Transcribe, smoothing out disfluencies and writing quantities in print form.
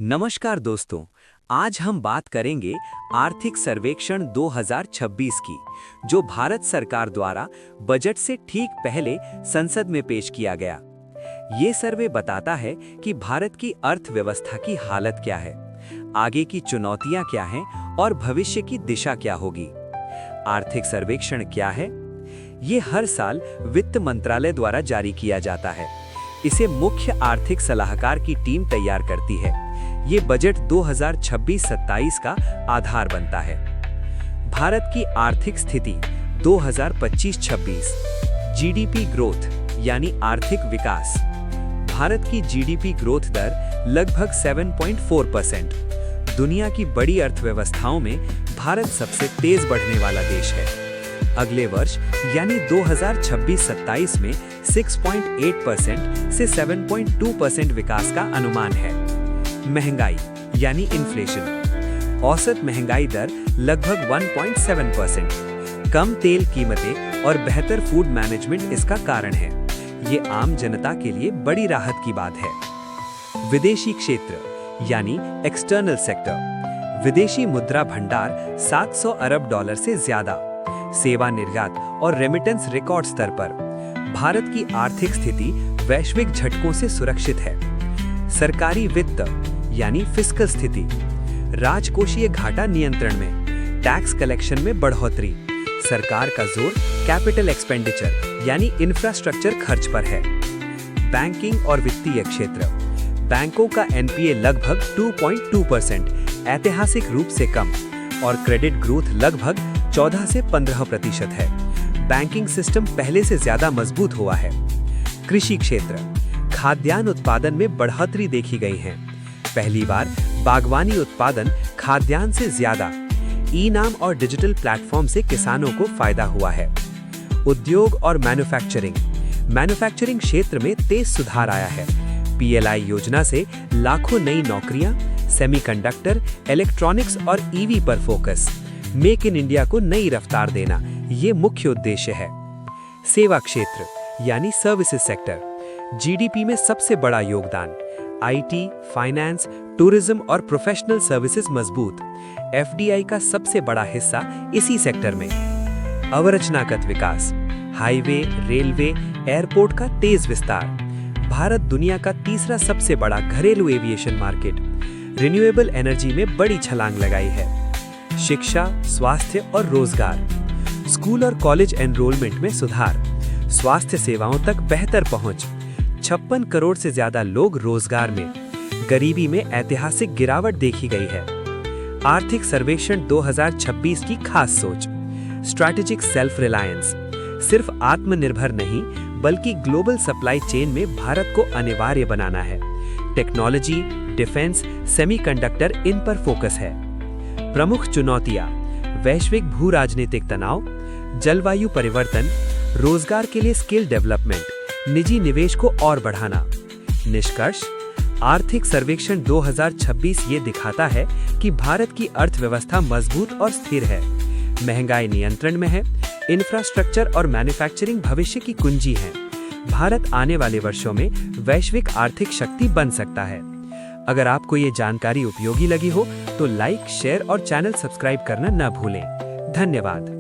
नमस्कार दोस्तों, आज हम बात करेंगे आर्थिक सर्वेक्षण 2026 की, जो भारत सरकार द्वारा बजट से ठीक पहले संसद में पेश किया गया। ये सर्वे बताता है कि भारत की अर्थव्यवस्था की हालत क्या है, आगे की चुनौतियां क्या हैं और भविष्य की दिशा क्या होगी। आर्थिक सर्वेक्षण क्या है? ये हर साल वित्त मंत्रालय द्वारा जारी किया जाता है। इसे मुख्य आर्थिक सलाहकार की टीम तैयार करती है। ये बजट 2026-27 का आधार बनता है। भारत की आर्थिक स्थिति 2025-26, जीडीपी ग्रोथ यानी आर्थिक विकास। भारत की जीडीपी ग्रोथ दर लगभग 7.4%। दुनिया की बड़ी अर्थव्यवस्थाओं में भारत सबसे तेज बढ़ने वाला देश है। अगले वर्ष यानी 2026-27 में 6.8% से 7.2% विकास का अनुमान है। महंगाई यानी इन्फ्लेशन। औसत महंगाई दर लगभग 1.7%। कम तेल कीमतें और बेहतर फूड मैनेजमेंट इसका कारण है। ये आम जनता के लिए बड़ी राहत की बात है। विदेशी क्षेत्र यानी एक्सटर्नल सेक्टर। विदेशी मुद्रा भंडार 700 अरब डॉलर से ज्यादा। सेवा निर्यात और रेमिटेंस रिकॉर्ड स्तर पर। भारत की आर्थिक स्थिति वैश्विक झटकों से सुरक्षित है। सरकारी वित्त यानी फिस्कल स्थिति। राजकोषीय घाटा नियंत्रण में। टैक्स कलेक्शन में बढ़ोतरी। सरकार का जोर कैपिटल एक्सपेंडिचर यानी इंफ्रास्ट्रक्चर खर्च पर है। बैंकिंग और वित्तीय क्षेत्र। बैंकों का एनपीए लगभग 2.2%, ऐतिहासिक रूप से कम, और क्रेडिट ग्रोथ लगभग 14 से 15% है। बैंकिंग सिस्टम पहले से ज्यादा मजबूत हुआ है। कृषि क्षेत्र। खाद्यान्न उत्पादन में बढ़ोतरी देखी गई है। पहली बार बागवानी उत्पादन खाद्यान्न से ज्यादा। ई-नाम और डिजिटल प्लेटफॉर्म से किसानों को फायदा हुआ है। उद्योग और मैन्युफैक्चरिंग। मैन्युफैक्चरिंग क्षेत्र में तेज सुधार आया है। पीएलआई योजना से लाखों नई नौकरियां। सेमीकंडक्टर, इलेक्ट्रॉनिक्स और ईवी पर फोकस। मेक इन इंडिया को नई रफ्तार देना, ये मुख्य उद्देश्य है। सेवा क्षेत्र यानी सर्विसेज सेक्टर। जीडीपी में सबसे बड़ा योगदान। आईटी, फाइनेंस, टूरिज्म और प्रोफेशनल सर्विसेज मजबूत। एफडीआई का सबसे बड़ा हिस्सा इसी सेक्टर में। अवरचनागत विकास। हाईवे, रेलवे, एयरपोर्ट का तेज विस्तार। भारत दुनिया का तीसरा सबसे बड़ा घरेलू एविएशन मार्केट। रिन्यूएबल एनर्जी में बड़ी छलांग लगाई है। शिक्षा, स्वास्थ्य और रोजगार। स्कूल और कॉलेज एनरोलमेंट में सुधार। स्वास्थ्य सेवाओं तक बेहतर पहुंच। 56 करोड़ से ज्यादा लोग रोजगार में। गरीबी में ऐतिहासिक गिरावट देखी गई है। आर्थिक सर्वेक्षण 2026 की खास सोच। Strategic self reliance. सिर्फ आत्मनिर्भर नहीं बल्कि ग्लोबल सप्लाई चेन में भारत को अनिवार्य बनाना है। टेक्नोलॉजी, डिफेंस, सेमीकंडक्टर इन पर फोकस है। प्रमुख चुनौतियां। वैश्विक भू राजनीतिक तनाव, जलवायु परिवर्तन, रोजगार के लिए स्किल डेवलपमेंट, निजी निवेश को और बढ़ाना। निष्कर्ष। आर्थिक सर्वेक्षण 2026 ये दिखाता है कि भारत की अर्थव्यवस्था मजबूत और स्थिर है। महंगाई नियंत्रण में है। इंफ्रास्ट्रक्चर और मैन्युफैक्चरिंग भविष्य की कुंजी है। भारत आने वाले वर्षों में वैश्विक आर्थिक शक्ति बन सकता है। अगर आपको ये जानकारी उपयोगी लगी हो तो लाइक, शेयर और चैनल सब्सक्राइब करना न भूलें। धन्यवाद।